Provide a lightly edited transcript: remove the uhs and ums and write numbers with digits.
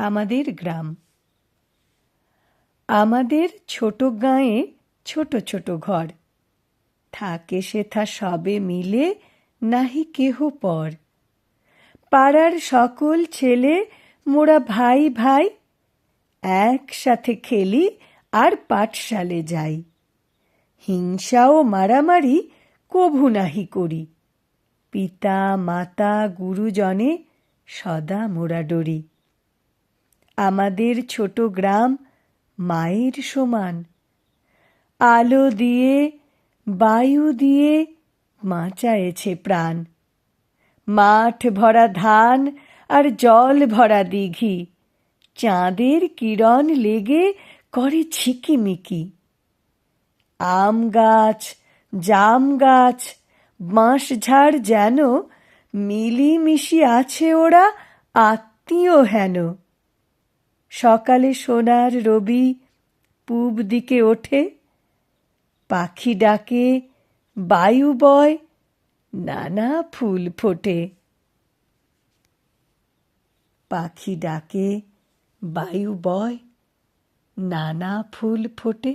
আমাদের গ্রাম। আমাদের ছোট গাঁয়ে ছোট ছোট ঘর, থাকে সেথা সবে মিলে নাহি কেহ পর। পাড়ার সকল ছেলে মোরা ভাই ভাই, একসাথে খেলি আর পাঠশালে যাই। হিংসা ও মারামারি কভু নাহি করি, পিতা মাতা গুরুজনে সদা মোরা ডরি। আমাদের ছোট গ্রাম মায়ের সমান, আলো দিয়ে বায়ু দিয়ে বাঁচায়েছে প্রাণ। মাঠ ভরা ধান আর জল ভরা দিঘি, চাঁদের কিরণ লেগে করে ঝিকিমিকি। আম গাছ, জাম গাছ, বাঁশঝাড় যেন মিলিমিশি আছে ওরা আত্মীয় হেন। সকালে সোনার রবি পূব দিকে ওঠে, পাখি ডাকে, বায়ু বয়, নানা ফুল ফোটে। পাখি ডাকে, বায়ু বয়, নানা ফুল ফোটে।